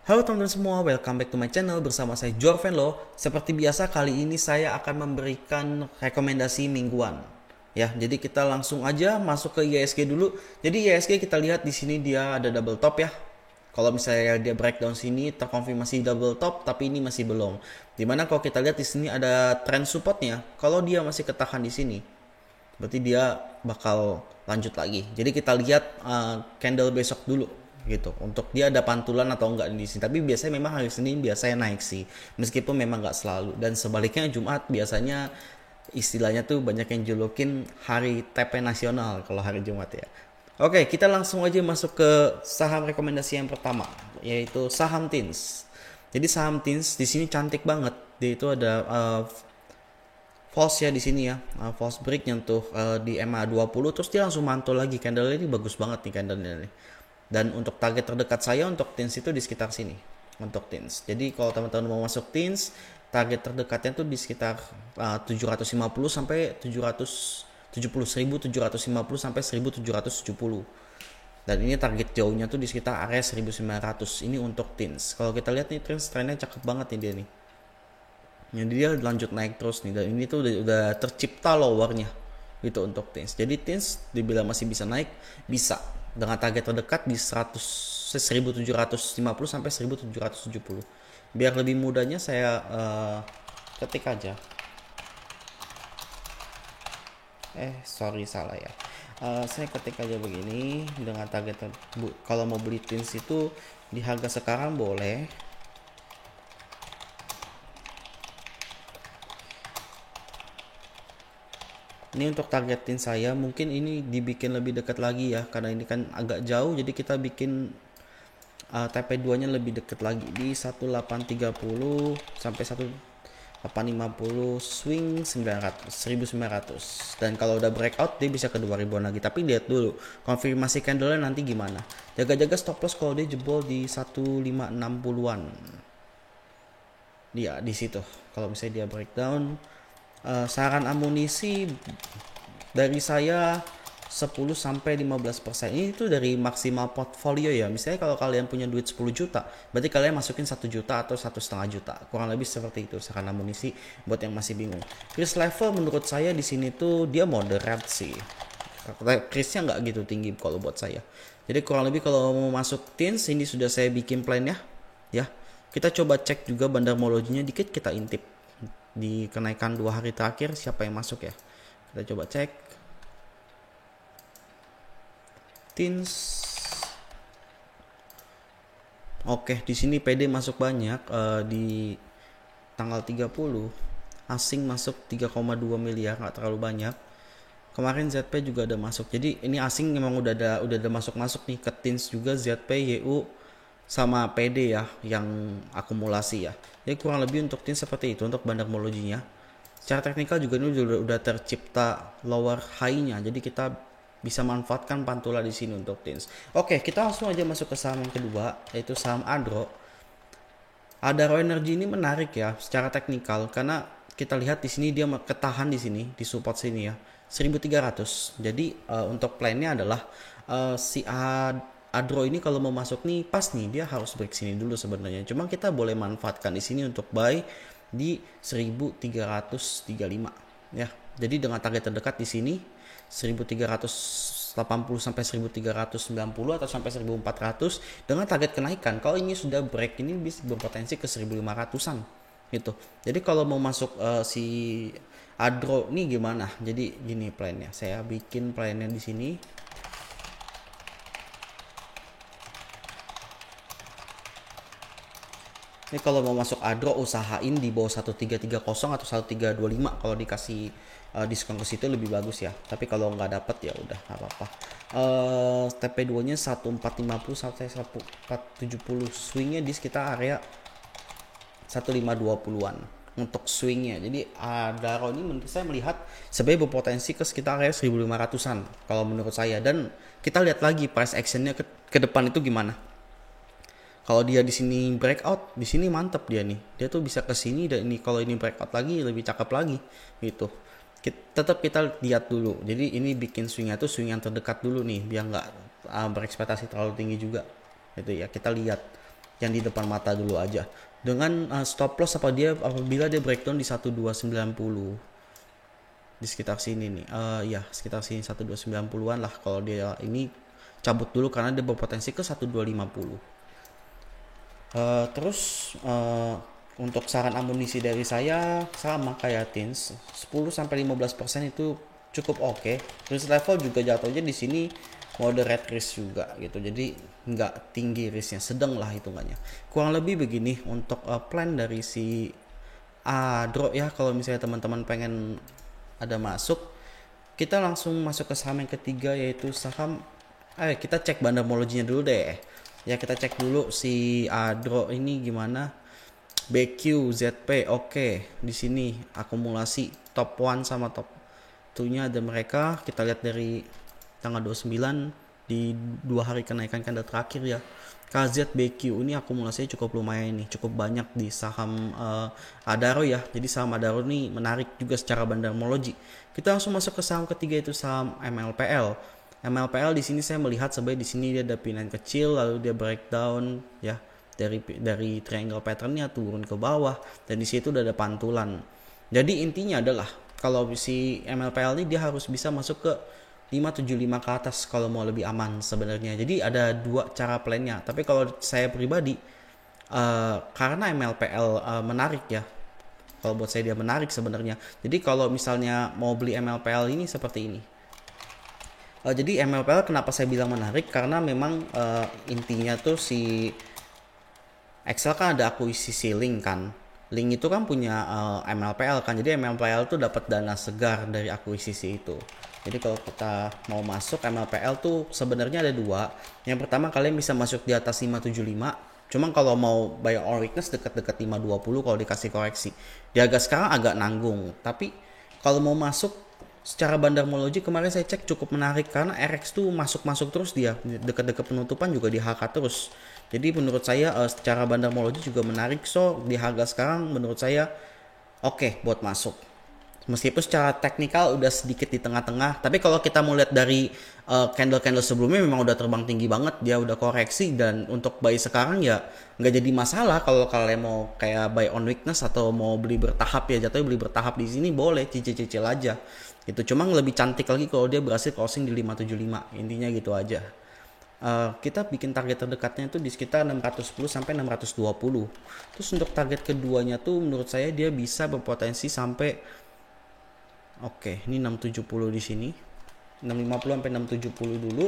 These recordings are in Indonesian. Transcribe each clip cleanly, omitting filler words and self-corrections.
Halo teman-teman semua, welcome back to my channel bersama saya Jorvenlo. Seperti biasa kali ini saya akan memberikan rekomendasi mingguan. Ya, jadi kita langsung aja masuk ke ISG dulu. Jadi ISG kita lihat di sini dia ada double top ya. Kalau misalnya dia breakdown sini terkonfirmasi double top, tapi ini masih belum. Dimana kalau kita lihat di sini ada trend supportnya. Kalau dia masih ketahan di sini, berarti dia bakal lanjut lagi. Jadi kita lihat candle besok dulu gitu untuk dia ada pantulan atau enggak di sini. Tapi biasanya memang hari Senin biasanya naik sih, meskipun memang enggak selalu. Dan sebaliknya Jumat biasanya istilahnya tuh banyak yang julukin hari TP nasional kalau hari Jumat ya. Oke, kita langsung aja masuk ke saham rekomendasi yang pertama, yaitu saham TINS. Jadi saham TINS di sini cantik banget. Dia itu ada false ya di sini ya, false break nyentuh di MA20, terus dia langsung mantul lagi. Candle ini bagus banget nih candle ini. Dan untuk target terdekat saya untuk TINS itu di sekitar sini untuk TINS. Jadi kalau teman-teman mau masuk TINS, target terdekatnya tuh di sekitar 750 sampai 770, 1750 sampai 1770. Dan ini target jauhnya tuh di sekitar area 1900. Ini untuk TINS. Kalau kita lihat nih trennya cakep banget nih dia nih. Jadi dia lanjut naik terus nih, dan ini tuh udah tercipta lowernya gitu untuk TINS. Jadi TINS dibilang masih bisa naik, bisa dengan target terdekat di 1750 sampai 1770. Biar lebih mudahnya saya ketik aja. Sorry salah ya. Saya ketik aja begini dengan target kalau mau beli TINS itu di harga sekarang boleh. Ini untuk targetin saya, mungkin ini dibikin lebih dekat lagi ya, karena ini kan agak jauh, jadi kita bikin TP2 nya lebih dekat lagi di 1830 sampai 1850, swing 900 1900. Dan kalau udah breakout dia bisa ke 2000-an lagi, tapi lihat dulu konfirmasi candle nanti gimana. Jaga-jaga stop loss kalau dia jebol di 1560-an. Dia di situ. Kalau misalnya dia breakdown, saran amunisi dari saya 10 sampai 15%. Ini tuh dari maksimal portfolio ya. Misalnya kalau kalian punya duit 10 juta, berarti kalian masukin 1 juta atau 1,5 juta. Kurang lebih seperti itu saran amunisi buat yang masih bingung. Risk level menurut saya di sini tuh dia moderate sih. Risknya nggak gitu tinggi kalau buat saya. Jadi kurang lebih kalau mau masuk TINS ini sudah saya bikin plan ya. Ya. Kita coba cek juga bandarmologinya dikit, kita intip di kenaikan 2 hari terakhir siapa yang masuk ya. Kita coba cek TINS. Oke, di sini PD masuk banyak, di tanggal 30 asing masuk 3,2 miliar, nggak terlalu banyak. Kemarin ZP juga ada masuk. Jadi ini asing memang udah ada masuk nih ke TINS juga, ZP, YU sama PD ya yang akumulasi ya. Jadi kurang lebih untuk TINS seperti itu untuk bandarmologinya. Secara teknikal juga ini udah tercipta lower high-nya. Jadi kita bisa manfaatkan pantula di sini untuk TINS. Oke, kita langsung aja masuk ke saham yang kedua, yaitu saham Adro. Adaro Energy ini menarik ya secara teknikal, karena kita lihat di sini dia ketahan di sini, di support sini ya, 1300. Jadi untuk plannya adalah si Adro ini kalau mau masuk nih pas nih dia harus break sini dulu sebenarnya. Cuma kita boleh manfaatkan di sini untuk buy di 1335 ya. Jadi dengan target terdekat di sini 1380 sampai 1390 atau sampai 1400 dengan target kenaikan. Kalau ini sudah break ini bisa berpotensi ke 1500-an gitu. Jadi kalau mau masuk si Adro ini gimana? Jadi gini plannya. Saya bikin plannya di sini. Ini kalau mau masuk Adro usahain di bawah 1330 atau 1325 kalau dikasih diskon ke situ lebih bagus ya. Tapi kalau nggak dapet ya udah nggak apa-apa. TP2 nya 1450 sampai 1470, swingnya di sekitar area 1520-an untuk swingnya. Jadi Adaro ini saya melihat sebagai berpotensi ke sekitar area 1500-an kalau menurut saya. Dan kita lihat lagi price actionnya ke depan itu gimana. Kalau dia di sini breakout, di sini mantep dia nih. Dia tuh bisa ke sini, dan ini kalau ini breakout lagi lebih cakep lagi gitu. Tetap kita lihat dulu. Jadi ini bikin swingnya tuh swing yang terdekat dulu nih, biar nggak berekspektasi terlalu tinggi juga. Gitu ya. Kita lihat yang di depan mata dulu aja. Dengan stop loss apabila dia breakdown di 1290 di sekitar sini nih. Ya, sekitar sini 1290-an lah kalau dia ini cabut dulu karena dia berpotensi ke 1250. Terus untuk saran amunisi dari saya sama kayak Tins, 10-15% itu cukup oke. Risk level juga jatuhnya di sini moderate risk juga gitu. Jadi nggak tinggi risknya, sedang lah hitungannya. Kurang lebih begini untuk plan dari si Adro ya. Kalau misalnya teman-teman pengen ada masuk, kita langsung masuk ke saham yang ketiga yaitu saham kita cek bandarmologinya dulu deh. Ya kita cek dulu si Adro ini gimana. BQ, ZP, oke. Di sini akumulasi top 1 sama top 2-nya ada mereka. Kita lihat dari tanggal 29 di 2 hari kenaikan candle terakhir ya. KZBQ ini akumulasinya cukup lumayan nih, cukup banyak di saham Adaro ya. Jadi saham Adaro ini menarik juga secara bandarmologi. Kita langsung masuk ke saham ketiga itu saham MLPL. MLPL di sini saya melihat sebenarnya di sini dia ada pinion kecil lalu dia breakdown ya dari triangle patternnya turun ke bawah dan di situ udah ada pantulan. Jadi intinya adalah kalau si MLPL ini dia harus bisa masuk ke 575 ke atas kalau mau lebih aman sebenarnya. Jadi ada dua cara plannya. Tapi kalau saya pribadi karena MLPL menarik ya. Kalau buat saya dia menarik sebenarnya. Jadi kalau misalnya mau beli MLPL ini seperti ini. Jadi MLPL kenapa saya bilang menarik? Karena memang intinya tuh si Excel kan ada akuisisi link kan. Link itu kan punya MLPL kan. Jadi MLPL tuh dapat dana segar dari akuisisi itu. Jadi kalau kita mau masuk MLPL tuh sebenarnya ada dua. Yang pertama kalian bisa masuk di atas 575. Cuma kalau mau buy on weakness dekat-dekat 520 kalau dikasih koreksi. Di harga sekarang agak nanggung. Tapi kalau mau masuk secara bandarmologi kemarin saya cek cukup menarik karena RX tuh masuk-masuk terus dia. Dekat-dekat penutupan juga di HK terus. Jadi menurut saya secara bandarmologi juga menarik. So di harga sekarang menurut saya oke buat masuk. Meskipun secara teknikal udah sedikit di tengah-tengah, tapi kalau kita mau lihat dari candle-candle sebelumnya memang udah terbang tinggi banget, dia udah koreksi dan untuk buy sekarang ya nggak jadi masalah kalau kalian mau kayak buy on weakness atau mau beli bertahap ya jatuhnya beli bertahap di sini boleh cicil-cicil aja. Itu cuma lebih cantik lagi kalau dia berhasil closing di 575 intinya gitu aja. Kita bikin target terdekatnya itu di sekitar 610 sampai 620. Terus untuk target keduanya tuh menurut saya dia bisa berpotensi sampai oke, ini 670 di sini. 650 sampai 670 dulu.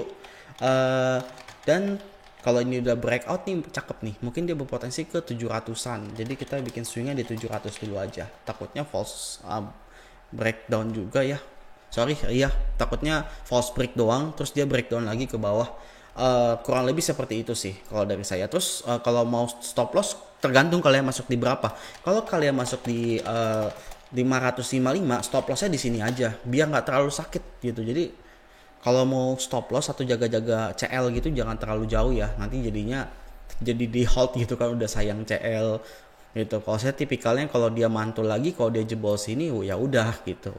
Dan kalau ini udah breakout nih cakep nih. Mungkin dia berpotensi ke 700-an. Jadi kita bikin swingnya di 700 dulu aja. Takutnya false breakdown juga ya. Sorry, iya, takutnya false break doang terus dia breakdown lagi ke bawah. Kurang lebih seperti itu sih kalau dari saya. Terus kalau mau stop loss tergantung kalian masuk di berapa. Kalau kalian masuk di 555 stop lossnya di sini aja biar nggak terlalu sakit gitu. Jadi kalau mau stop loss atau jaga-jaga CL gitu jangan terlalu jauh ya, nanti jadinya jadi di hold gitu kan udah sayang CL gitu. Kalau saya tipikalnya kalau dia mantul lagi kalau dia jebol sini ya udah gitu.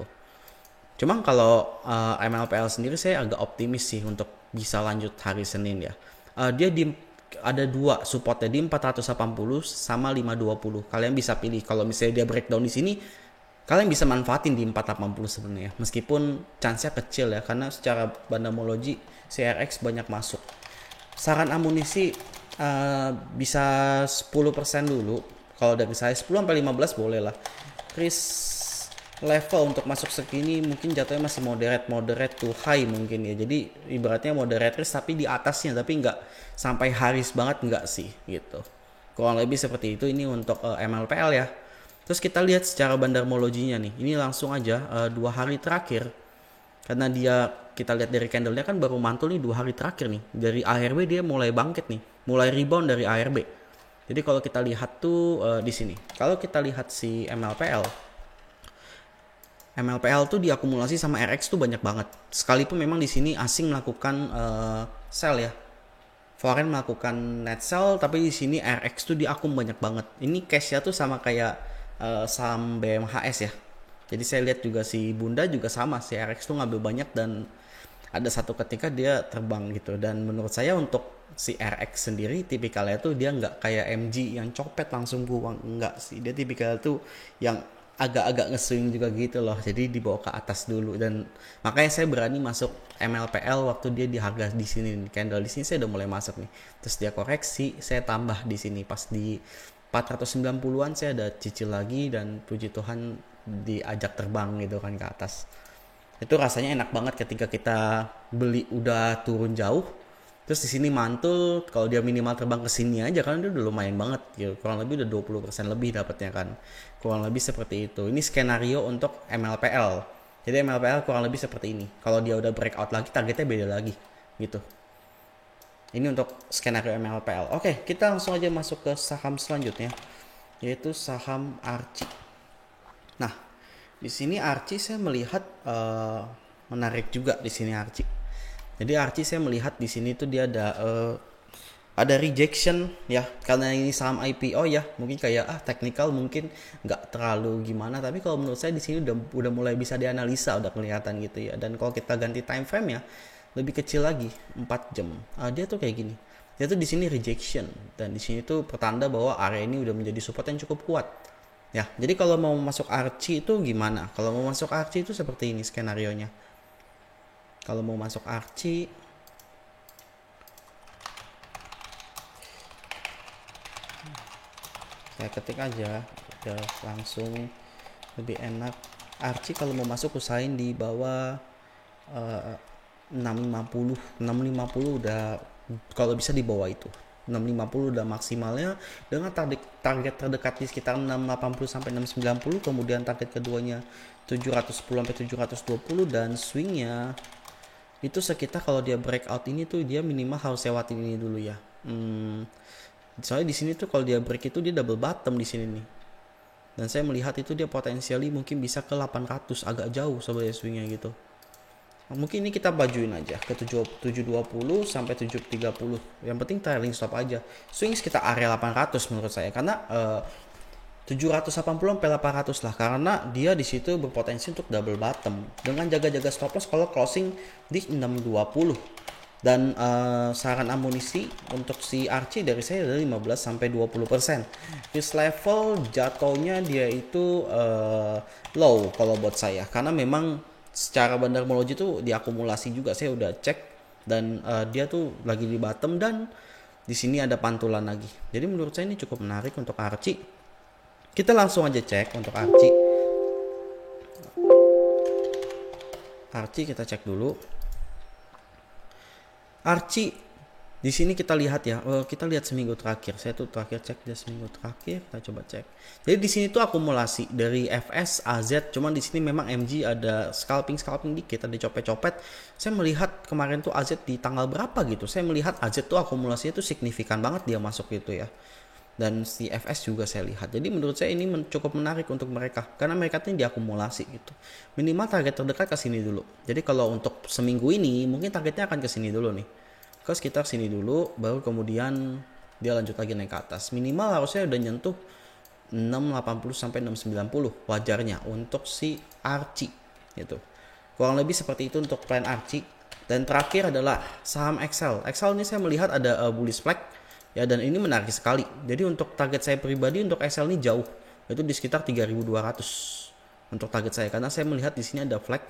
Cuman kalau MLPL sendiri saya agak optimis sih untuk bisa lanjut hari Senin ya. Dia ada dua supportnya di 480 sama 520. Kalian bisa pilih kalau misalnya dia breakdown di sini kalian bisa manfaatin di 480 sebenarnya. Meskipun chance-nya kecil ya karena secara bandarmologi CRX banyak masuk. Saran amunisi bisa 10% dulu. Kalau dari saya 10 sampai 15 boleh lah. Risk level untuk masuk segini mungkin jatuhnya masih moderate to high mungkin ya. Jadi ibaratnya moderate risk tapi di atasnya tapi nggak sampai haris banget nggak sih gitu. Kurang lebih seperti itu ini untuk MLPL ya. Terus kita lihat secara bandarmologinya nih. Ini langsung aja 2 hari terakhir. Karena kita lihat dari candlenya kan baru mantul nih 2 hari terakhir nih. Dari ARB dia mulai bangkit nih. Mulai rebound dari ARB. Jadi kalau kita lihat tuh di sini. Kalau kita lihat si MLPL tuh diakumulasi sama RX tuh banyak banget. Sekalipun memang di sini asing melakukan sell ya. Foreign melakukan net sell tapi di sini RX tuh diakum banyak banget. Ini case-nya tuh sama kayak saham BMHS ya. Jadi saya lihat juga si Bunda juga sama, si RX tuh ngambil banyak dan ada satu ketika dia terbang gitu. Dan menurut saya untuk si RX sendiri tipikalnya tuh dia nggak kayak MG yang copet langsung buang, enggak sih, dia tipikal tuh yang agak-agak nge-swing juga gitu loh, jadi dibawa ke atas dulu. Dan makanya saya berani masuk MLPL waktu dia di harga di sini nih. Candle di sini saya udah mulai masuk nih, terus dia koreksi, saya tambah di sini pas di 490-an saya ada cicil lagi, dan puji Tuhan diajak terbang gitu kan ke atas. Itu rasanya enak banget ketika kita beli udah turun jauh, terus di sini mantul. Kalau dia minimal terbang ke sini aja kan dia udah lumayan banget gitu. Kurang lebih udah 20% lebih dapatnya kan. Kurang lebih seperti itu. Ini skenario untuk MLPL. Jadi MLPL kurang lebih seperti ini. Kalau dia udah breakout lagi, targetnya beda lagi gitu. Ini untuk skenario MLPL. Oke, kita langsung aja masuk ke saham selanjutnya, yaitu saham Archie. Nah, di sini Archie saya melihat menarik juga di sini Archie. Jadi Archie saya melihat di sini tuh dia ada rejection ya, karena ini saham IPO ya, mungkin kayak technical mungkin nggak terlalu gimana, tapi kalau menurut saya di sini udah mulai bisa dianalisa, udah kelihatan gitu ya. Dan kalau kita ganti time frame ya lebih kecil lagi 4 jam, dia tuh kayak gini, dia tuh di sini rejection, dan di sini tuh pertanda bahwa area ini udah menjadi support yang cukup kuat ya. Jadi kalau mau masuk Archie itu gimana? Kalau mau masuk Archie itu seperti ini skenario nya. Kalau mau masuk Archie, saya ketik aja udah langsung, lebih enak. Archie kalau mau masuk usahain di bawah 650 udah, kalau bisa di bawah itu 650 udah maksimalnya, dengan target terdekat di sekitar 680 sampai 690, kemudian target keduanya 710 sampai 720, dan swingnya itu sekitar, kalau dia breakout ini tuh dia minimal harus lewatin ini dulu ya. Soalnya di sini tuh kalau dia break itu dia double bottom di sini nih. Dan saya melihat itu dia potensiali mungkin bisa ke 800, agak jauh sebenarnya swingnya gitu. Mungkin ini kita bajuin aja ke 720 sampai 730. Yang penting trailing stop aja. Swing sekitar area 800 menurut saya, karena 780 sampai 800 lah, karena dia di situ berpotensi untuk double bottom dengan jaga-jaga stop loss kalau closing di 620. Dan saran amunisi untuk si Archie dari saya dari 15 sampai 20%. Risk level jatuhnya dia itu low kalau buat saya, karena memang secara bandarmologi itu diakumulasi juga, saya udah cek, dan dia tuh lagi di bottom, dan di sini ada pantulan lagi. Jadi menurut saya ini cukup menarik untuk Archie. Kita langsung aja cek untuk Archie. Archie kita cek dulu. Archie di sini kita lihat ya, kita lihat seminggu terakhir. Saya tuh terakhir cek dia seminggu terakhir, kita coba cek. Jadi di sini tuh akumulasi dari FS AZ, cuman di sini memang MG ada scalping dikit, ada copet-copet. Saya melihat kemarin tuh AZ di tanggal berapa gitu, saya melihat AZ tuh akumulasinya tuh signifikan banget dia masuk gitu ya. Dan si FS juga saya lihat. Jadi menurut saya ini cukup menarik untuk mereka, karena mereka ini diakumulasi gitu. Minimal target terdekat ke sini dulu. Jadi kalau untuk seminggu ini mungkin targetnya akan ke sini dulu nih, ke sekitar sini dulu, baru kemudian dia lanjut lagi naik ke atas. Minimal harusnya udah nyentuh 680 sampai 690 wajarnya untuk si Archie gitu. Kurang lebih seperti itu untuk plan Archie. Dan terakhir adalah saham Excel. Excel ini saya melihat ada bullish flag ya, dan ini menarik sekali. Jadi untuk target saya pribadi untuk Excel ini jauh, itu di sekitar 3.200 untuk target saya, karena saya melihat di sini ada flag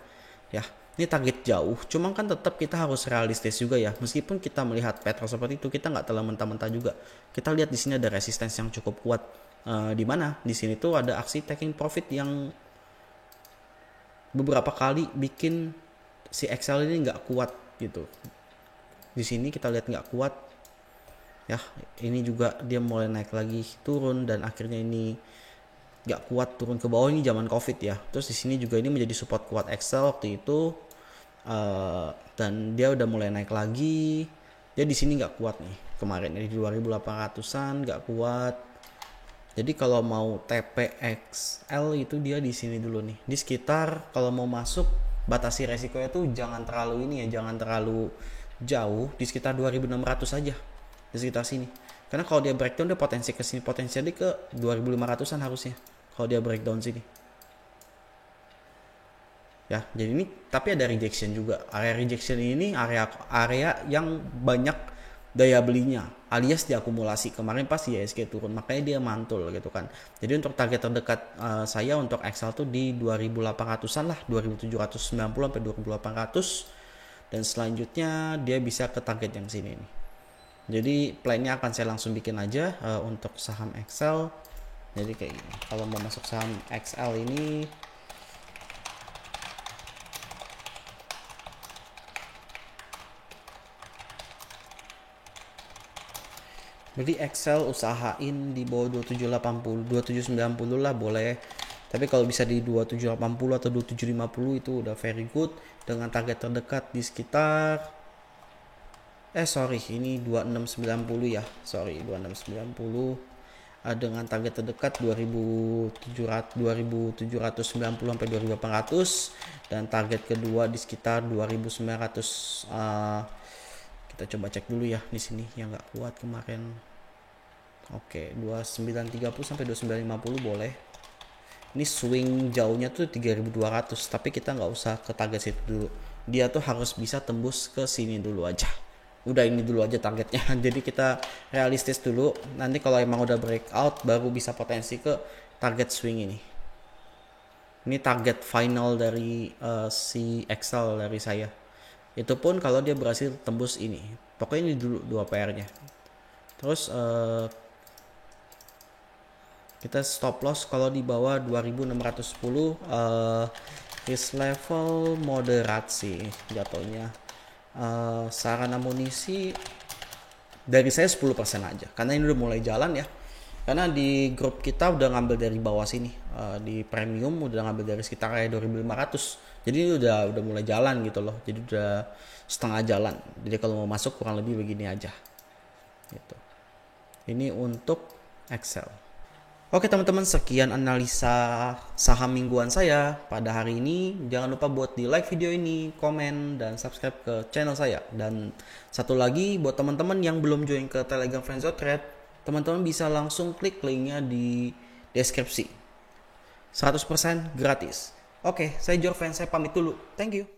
ya. Ini target jauh, cuma kan tetap kita harus realistis juga ya. Meskipun kita melihat pattern seperti itu, kita nggak terlalu mentah-mentah juga. Kita lihat di sini ada resistance yang cukup kuat. Di mana? Di sini tuh ada aksi taking profit yang beberapa kali bikin si Excel ini nggak kuat gitu. Di sini kita lihat nggak kuat. Ya, ini juga dia mulai naik lagi, turun, dan akhirnya ini nggak kuat, turun ke bawah. Ini zaman COVID ya. Terus di sini juga ini menjadi support kuat Excel waktu itu. Dan dia udah mulai naik lagi. Dia di sini nggak kuat nih kemarin, di 2.800-an nggak kuat. Jadi kalau mau TPXL itu dia di sini dulu nih, di sekitar, kalau mau masuk batasi resikonya tuh jangan terlalu ini ya, jangan terlalu jauh, di sekitar 2.600 aja, di sekitar sini. Karena kalau dia breakdown dia potensi ke sini, potensinya ke 2.500-an harusnya kalau dia breakdown sini. ya. Jadi ini tapi ada rejection juga. Area rejection ini area yang banyak daya belinya, alias diakumulasi kemarin pas IHSG turun, makanya dia mantul gitu kan. Jadi untuk target terdekat saya untuk Excel tuh di 2800-an lah, 2790 sampai 2800, dan selanjutnya dia bisa ke target yang sini nih. Jadi plannya akan saya langsung bikin aja untuk saham Excel. Jadi kayak gini, kalau mau masuk saham Excel ini, jadi Excel usahain di bawah 2780, 2790 lah boleh. Tapi kalau bisa di 2780 atau 2750 itu udah very good, dengan target terdekat di sekitar ini 2690 ya. 2690 dengan target terdekat 2790 sampai 2800, dan target kedua di sekitar 2900. Kita coba cek dulu ya di sini yang nggak kuat kemarin. Oke, 2930 sampai 2950 boleh. Ini swing jauhnya tuh 3200, tapi kita nggak usah ke target situ dulu. Dia tuh harus bisa tembus ke sini dulu aja. Udah ini dulu aja targetnya. Jadi kita realistis dulu. Nanti kalau emang udah breakout baru bisa potensi ke target swing ini. Ini target final dari si Excel dari saya. Itu pun kalau dia berhasil tembus ini. Pokoknya ini dulu 2 PR-nya. Terus kita stop loss kalau di bawah 2610, risk level moderat sih jatuhnya. Saran amunisi dari saya 10% aja, karena ini udah mulai jalan ya. Karena di grup kita udah ngambil dari bawah sini, di premium udah ngambil dari sekitar 2500. Jadi ini udah mulai jalan gitu loh. Jadi udah setengah jalan. Jadi kalau mau masuk kurang lebih begini aja. Gitu. Ini untuk Excel. Oke teman-teman, sekian analisa saham mingguan saya pada hari ini. Jangan lupa buat di like video ini, komen, dan subscribe ke channel saya. Dan satu lagi, buat teman-teman yang belum join ke Telegram Friends Trade, teman-teman bisa langsung klik linknya di deskripsi. 100% gratis. Oke, saya Jorven, saya pamit dulu. Thank you.